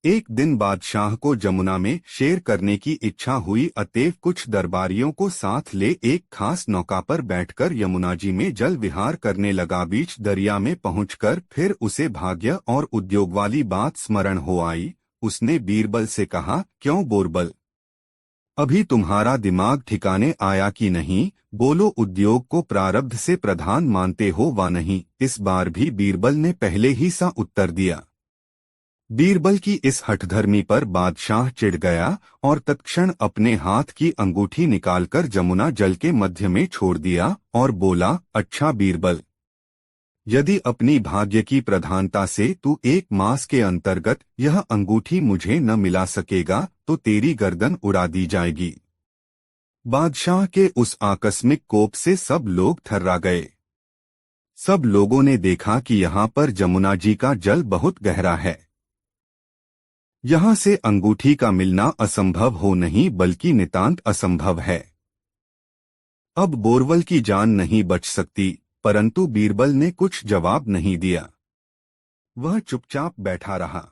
एक दिन बादशाह को जमुना में शेर करने की इच्छा हुई, अतएव कुछ दरबारियों को साथ ले एक खास नौका पर बैठकर यमुना जी में जल विहार करने लगा। बीच दरिया में पहुंचकर फिर उसे भाग्य और उद्योग वाली बात स्मरण हो आई उसने बीरबल से कहा, क्यों बोरबल, अभी तुम्हारा दिमाग ठिकाने आया कि नहीं? बोलो, उद्योग को प्रारब्ध से प्रधान मानते हो वा नहीं? इस बार भी बीरबल ने पहले ही सा उत्तर दिया। बीरबल की इस हठधर्मी पर बादशाह चिढ़ गया और तत्क्षण अपने हाथ की अंगूठी निकालकर जमुना जल के मध्य में छोड़ दिया और बोला, अच्छा बीरबल, यदि अपनी भाग्य की प्रधानता से तू 1 मास के अंतर्गत यह अंगूठी मुझे न मिला सकेगा तो तेरी गर्दन उड़ा दी जाएगी। बादशाह के उस आकस्मिक कोप से सब लोग थर्रा गए। सब लोगों ने देखा कि यहाँ पर जमुना जी का जल बहुत गहरा है। यहाँ से अंगूठी का मिलना असंभव हो नहीं बल्कि नितांत असंभव है। अब बोरबल की जान नहीं बच सकती, परंतु बीरबल ने कुछ जवाब नहीं दिया। वह चुपचाप बैठा रहा।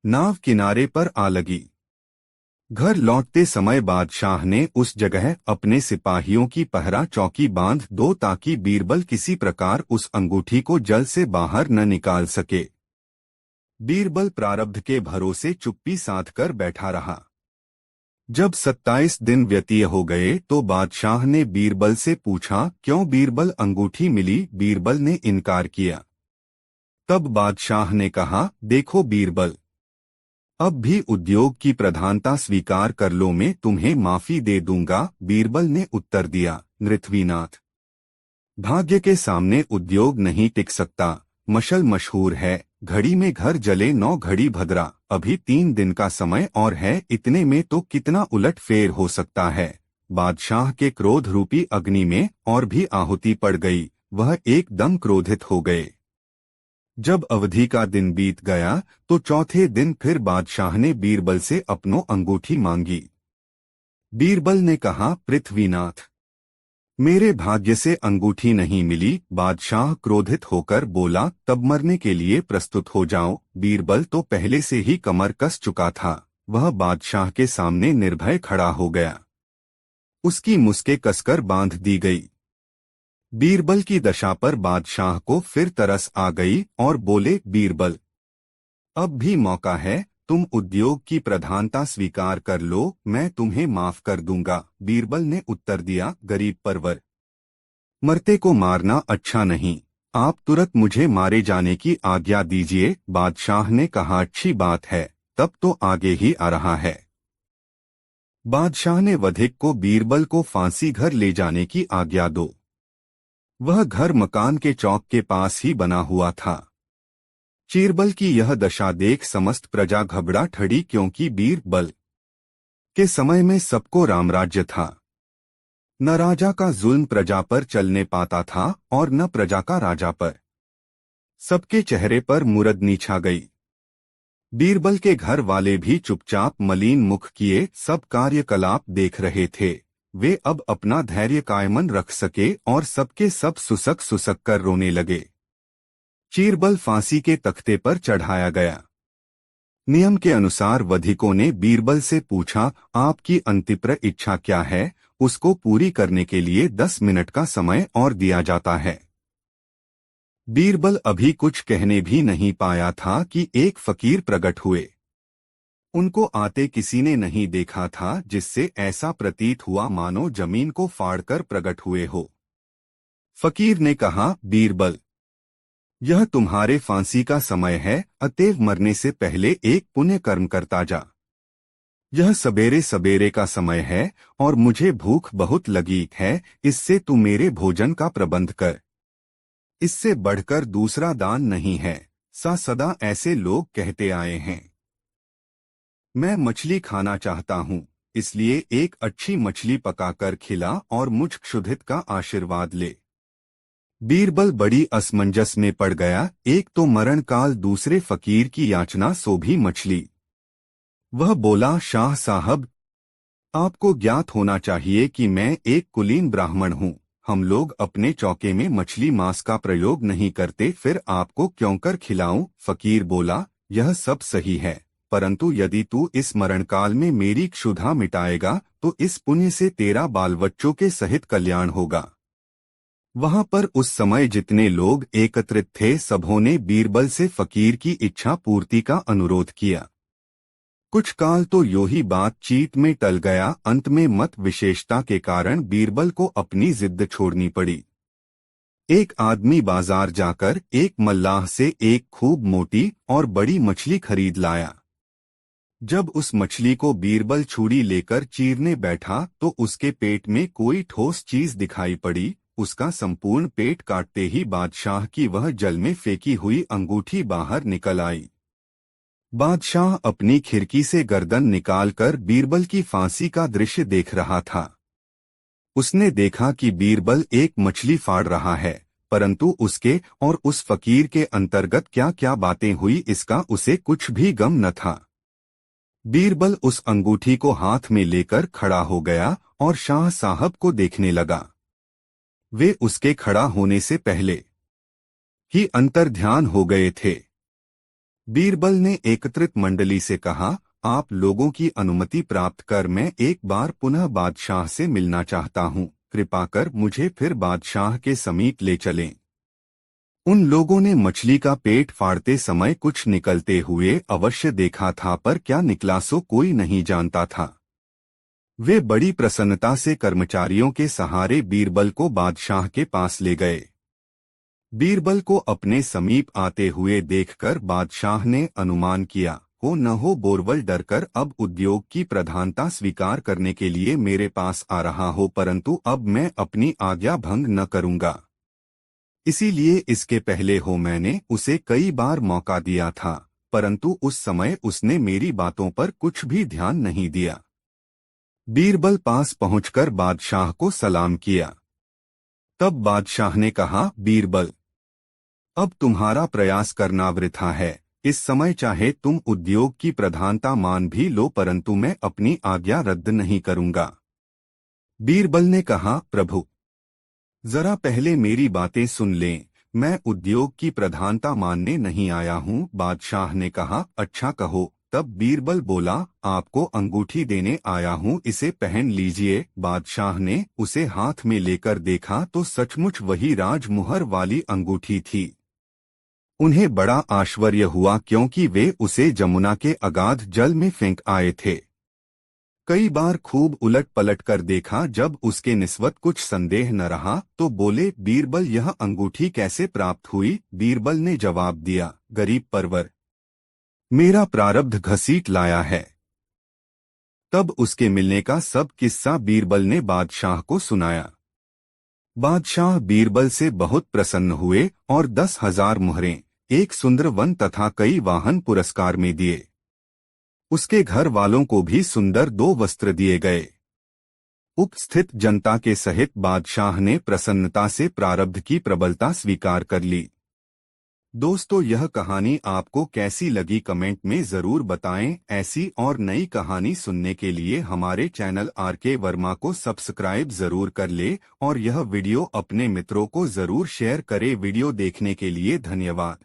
नाव किनारे पर आ लगी। घर लौटते समय बादशाह ने उस जगह अपने सिपाहियों की पहरा चौकी बांध दो ताकि बीरबल किसी प्रकार उस अंगूठी को जल से बाहर न निकाल सके। बीरबल प्रारब्ध के भरोसे चुप्पी साध कर बैठा रहा। जब 27 दिन व्यतीत हो गए तो बादशाह ने बीरबल से पूछा, क्यों बीरबल, अंगूठी मिली? बीरबल ने इनकार किया। तब बादशाह ने कहा, देखो बीरबल, अब भी उद्योग की प्रधानता स्वीकार कर लो, मैं तुम्हें माफी दे दूंगा। बीरबल ने उत्तर दिया, नृथवीनाथ, भाग्य के सामने उद्योग नहीं टिक सकता। मशल मशहूर है, घड़ी में घर जले 9 घड़ी भद्रा। अभी 3 दिन का समय और है, इतने में तो कितना उलट फेर हो सकता है। बादशाह के क्रोध रूपी अग्नि में और भी आहुति पड़ गई। वह एकदम क्रोधित हो गए। जब अवधि का दिन बीत गया तो चौथे दिन फिर बादशाह ने बीरबल से अपनो अंगूठी मांगी। बीरबल ने कहा, पृथ्वीनाथ, मेरे भाग्य से अंगूठी नहीं मिली। बादशाह क्रोधित होकर बोला, तब मरने के लिए प्रस्तुत हो जाओ। बीरबल तो पहले से ही कमर कस चुका था। वह बादशाह के सामने निर्भय खड़ा हो गया। उसकी मुस्के कसकर बांध दी गई। बीरबल की दशा पर बादशाह को फिर तरस आ गई और बोले, बीरबल, अब भी मौका है, तुम उद्योग की प्रधानता स्वीकार कर लो, मैं तुम्हें माफ कर दूंगा। बीरबल ने उत्तर दिया, गरीब परवर, मरते को मारना अच्छा नहीं। आप तुरंत मुझे मारे जाने की आज्ञा दीजिए। बादशाह ने कहा, अच्छी बात है, तब तो आगे ही आ रहा है। बादशाह ने वधिक को बीरबल को फांसी घर ले जाने की आज्ञा दो। वह घर मकान के चौक के पास ही बना हुआ था। चीरबल की यह दशा देख समस्त प्रजा घबरा ठड़ी, क्योंकि बीरबल के समय में सबको रामराज्य था। न राजा का जुल्म प्रजा पर चलने पाता था और न प्रजा का राजा पर। सबके चेहरे पर मुरदनी छा गई। बीरबल के घर वाले भी चुपचाप मलिन मुख किए सब कार्यकलाप देख रहे थे। वे अब अपना धैर्य कायमन रख सके और सबके सब सुसक सुसक कर रोने लगे। चीरबल फांसी के तख्ते पर चढ़ाया गया। नियम के अनुसार वधिकों ने बीरबल से पूछा, आपकी अंतिप्र इच्छा क्या है? उसको पूरी करने के लिए 10 मिनट का समय और दिया जाता है। बीरबल अभी कुछ कहने भी नहीं पाया था कि एक फकीर प्रकट हुए। उनको आते किसी ने नहीं देखा था, जिससे ऐसा प्रतीत हुआ मानो जमीन को फाड़कर प्रकट हुए हो। फकीर ने कहा, बीरबल, यह तुम्हारे फांसी का समय है, अतएव मरने से पहले एक पुण्य कर्म करता जा। यह सवेरे सवेरे का समय है और मुझे भूख बहुत लगी है, इससे तू मेरे भोजन का प्रबंध कर। इससे बढ़कर दूसरा दान नहीं है। सदा ऐसे लोग कहते आए हैं। मैं मछली खाना चाहता हूँ, इसलिए एक अच्छी मछली पकाकर खिला और मुझ क्षुधित का आशीर्वाद ले। बीरबल बड़ी असमंजस में पड़ गया। एक तो मरण काल, दूसरे फकीर की याचना, सो भी मछली। वह बोला, शाह साहब, आपको ज्ञात होना चाहिए कि मैं एक कुलीन ब्राह्मण हूँ। हम लोग अपने चौके में मछली मांस का प्रयोग नहीं करते, फिर आपको क्यों कर खिलाऊं? फकीर बोला, यह सब सही है, परंतु यदि तू इस मरणकाल में मेरी क्षुधा मिटाएगा तो इस पुण्य से तेरा बाल बच्चों के सहित कल्याण होगा। वहां पर उस समय जितने लोग एकत्रित थे, सबों ने बीरबल से फकीर की इच्छा पूर्ति का अनुरोध किया। कुछ काल तो यूं ही बातचीत में टल गया। अंत में मत विशेषता के कारण बीरबल को अपनी जिद छोड़नी पड़ी। एक आदमी बाजार जाकर एक मल्लाह से एक खूब मोटी और बड़ी मछली खरीद लाया। जब उस मछली को बीरबल छुरी लेकर चीरने बैठा तो उसके पेट में कोई ठोस चीज दिखाई पड़ी। उसका संपूर्ण पेट काटते ही बादशाह की वह जल में फेंकी हुई अंगूठी बाहर निकल आई। बादशाह अपनी खिड़की से गर्दन निकालकर बीरबल की फांसी का दृश्य देख रहा था। उसने देखा कि बीरबल एक मछली फाड़ रहा है, परंतु उसके और उस फकीर के अंतर्गत क्या क्या बातें हुई इसका उसे कुछ भी गम न था। बीरबल उस अंगूठी को हाथ में लेकर खड़ा हो गया और शाह साहब को देखने लगा। वे उसके खड़ा होने से पहले ही अंतर्ध्यान हो गए थे। बीरबल ने एकत्रित मंडली से कहा, आप लोगों की अनुमति प्राप्त कर मैं एक बार पुनः बादशाह से मिलना चाहता हूँ। कृपा कर मुझे फिर बादशाह के समीप ले चलें। उन लोगों ने मछली का पेट फाड़ते समय कुछ निकलते हुए अवश्य देखा था, पर क्या निकला सो कोई नहीं जानता था। वे बड़ी प्रसन्नता से कर्मचारियों के सहारे बीरबल को बादशाह के पास ले गए। बीरबल को अपने समीप आते हुए देखकर बादशाह ने अनुमान किया, हो न हो बोरबल डरकर अब उद्योग की प्रधानता स्वीकार करने के लिए मेरे पास आ रहा हो, परंतु अब मैं अपनी आज्ञा भंग न करूंगा। इसीलिए इसके पहले हो मैंने उसे कई बार मौका दिया था, परंतु उस समय उसने मेरी बातों पर कुछ भी ध्यान नहीं दिया। बीरबल पास पहुंचकर बादशाह को सलाम किया। तब बादशाह ने कहा, बीरबल, अब तुम्हारा प्रयास करना वृथा है। इस समय चाहे तुम उद्योग की प्रधानता मान भी लो, परंतु मैं अपनी आज्ञा रद्द नहीं करूंगा। बीरबल ने कहा, प्रभु, जरा पहले मेरी बातें सुन लें। मैं उद्योग की प्रधानता मानने नहीं आया हूँ। बादशाह ने कहा, अच्छा कहो। तब बीरबल बोला, आपको अंगूठी देने आया हूँ, इसे पहन लीजिए। बादशाह ने उसे हाथ में लेकर देखा तो सचमुच वही राजमुहर वाली अंगूठी थी। उन्हें बड़ा आश्चर्य हुआ क्योंकि वे उसे जमुना के अगाध जल में फेंक आए थे। कई बार खूब उलट पलट कर देखा। जब उसके निस्बत कुछ संदेह न रहा तो बोले, बीरबल, यह अंगूठी कैसे प्राप्त हुई? बीरबल ने जवाब दिया, गरीब परवर, मेरा प्रारब्ध घसीट लाया है। तब उसके मिलने का सब किस्सा बीरबल ने बादशाह को सुनाया। बादशाह बीरबल से बहुत प्रसन्न हुए और 10,000 मुहरें, एक सुंदर वन तथा कई वाहन पुरस्कार में दिए। उसके घर वालों को भी सुंदर 2 वस्त्र दिए गए। उपस्थित जनता के सहित बादशाह ने प्रसन्नता से प्रारब्ध की प्रबलता स्वीकार कर ली। दोस्तों, यह कहानी आपको कैसी लगी कमेंट में जरूर बताएं। ऐसी और नई कहानी सुनने के लिए हमारे चैनल आर.के. वर्मा को सब्सक्राइब जरूर कर ले और यह वीडियो अपने मित्रों को जरूर शेयर करें। वीडियो देखने के लिए धन्यवाद।